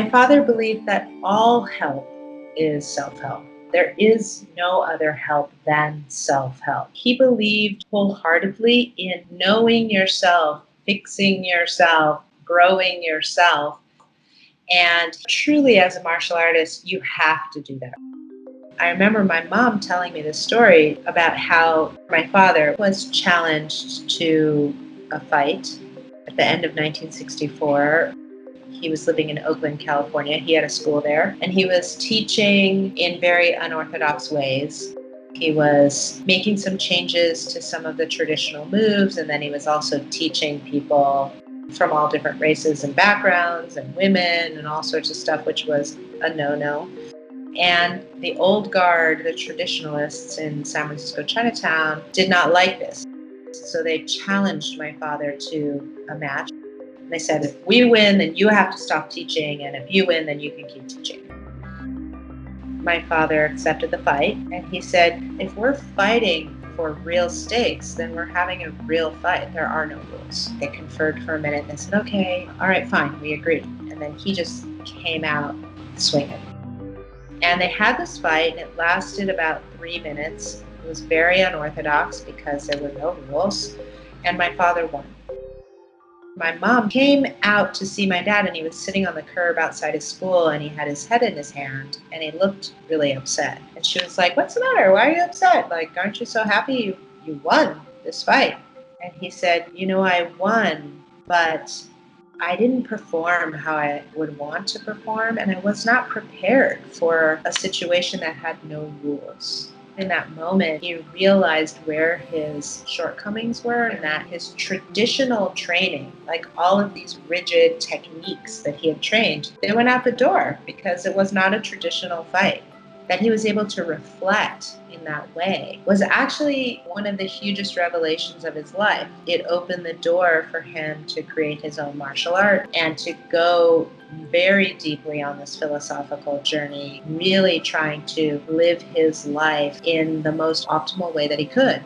My father believed that all help is self-help. There is no other help than self-help. He believed wholeheartedly in knowing yourself, fixing yourself, growing yourself. And truly, as a martial artist, you have to do that. I remember my mom telling me this story about how my father was challenged to a fight at the end of 1964. He was living in Oakland, California. He had a school there, and he was teaching in very unorthodox ways. He was making some changes to some of the traditional moves, and then he was also teaching people from all different races and backgrounds and women and all sorts of stuff, which was a no-no. And the old guard, the traditionalists in San Francisco Chinatown, did not like this. So they challenged my father to a match. They said, if we win, then you have to stop teaching, and if you win, then you can keep teaching. My father accepted the fight, and he said, if we're fighting for real stakes, then we're having a real fight. There are no rules. They conferred for a minute, and they said, okay, all right, fine, we agreed. And then he just came out swinging. And they had this fight, and it lasted about 3 minutes. It was very unorthodox because there were no rules, and my father won. My mom came out to see my dad, and he was sitting on the curb outside his school, and he had his head in his hand, and he looked really upset. And she was like, what's the matter? Why are you upset? Like, aren't you so happy you won this fight? And he said, I won, but I didn't perform how I would want to perform, and I was not prepared for a situation that had no rules. In that moment, he realized where his shortcomings were, and that his traditional training, like all of these rigid techniques that he had trained, they went out the door because it was not a traditional fight. That he was able to reflect in that way was actually one of the hugest revelations of his life. It opened the door for him to create his own martial art and to go very deeply on this philosophical journey, really trying to live his life in the most optimal way that he could.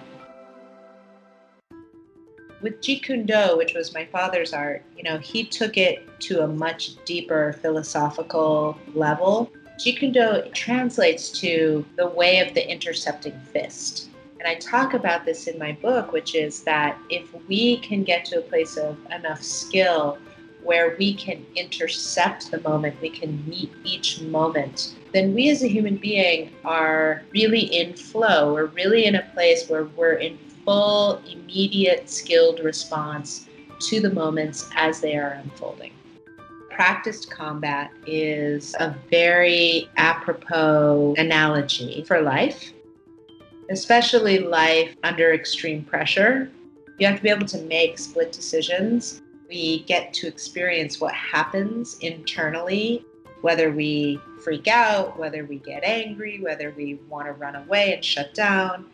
With Jeet Kune Do, which was my father's art, he took it to a much deeper philosophical level. Jeet Kune Do translates to the way of the intercepting fist. And I talk about this in my book, which is that if we can get to a place of enough skill where we can intercept the moment, we can meet each moment, then we as a human being are really in flow. We're really in a place where we're in full, immediate, skilled response to the moments as they are unfolding. Practiced combat is a very apropos analogy for life, especially life under extreme pressure. You have to be able to make split decisions. We get to experience what happens internally, whether we freak out, whether we get angry, whether we want to run away and shut down,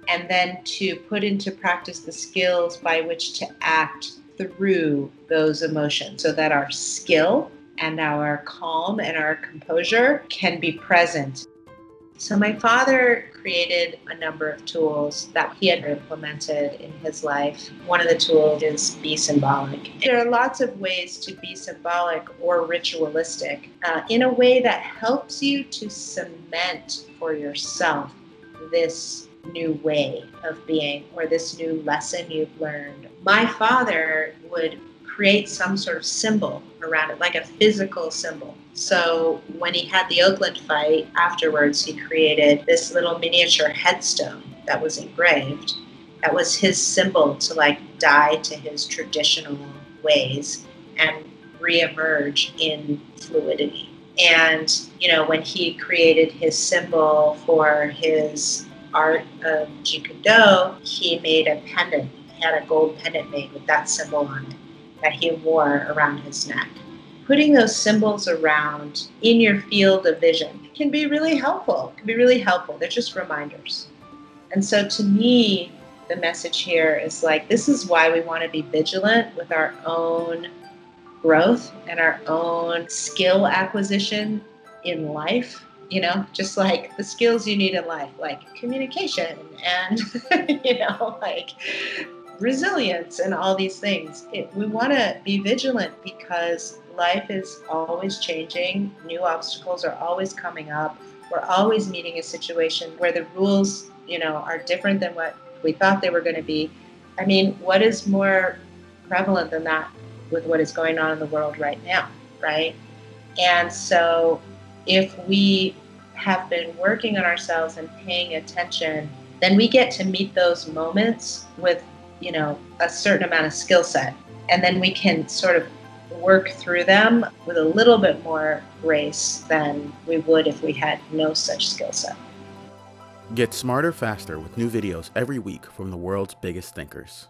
and then to put into practice the skills by which to act through those emotions so that our skill and our calm and our composure can be present. So my father created a number of tools that he had implemented in his life. One of the tools is be symbolic. There are lots of ways to be symbolic or ritualistic in a way that helps you to cement for yourself this new way of being or this new lesson you've learned. My father would create some sort of symbol around it, like a physical symbol. So when he had the Oakland fight, afterwards he created this little miniature headstone that was engraved. That was his symbol to die to his traditional ways and reemerge in fluidity. And, when he created his symbol for his art of Jeet Kune Do, he made a pendant. He had a gold pendant made with that symbol on it that he wore around his neck. Putting those symbols around in your field of vision can be really helpful. They're just reminders. And so to me, the message here is this is why we want to be vigilant with our own growth and our own skill acquisition in life. Just like the skills you need in life, like communication and, resilience and all these things. We want to be vigilant because life is always changing. New obstacles are always coming up. We're always meeting a situation where the rules, are different than what we thought they were going to be. I mean, what is more prevalent than that with what is going on in the world right now, right? And so if we have been working on ourselves and paying attention, then we get to meet those moments with, a certain amount of skill set. And then we can sort of work through them with a little bit more grace than we would if we had no such skill set. Get smarter faster with new videos every week from the world's biggest thinkers.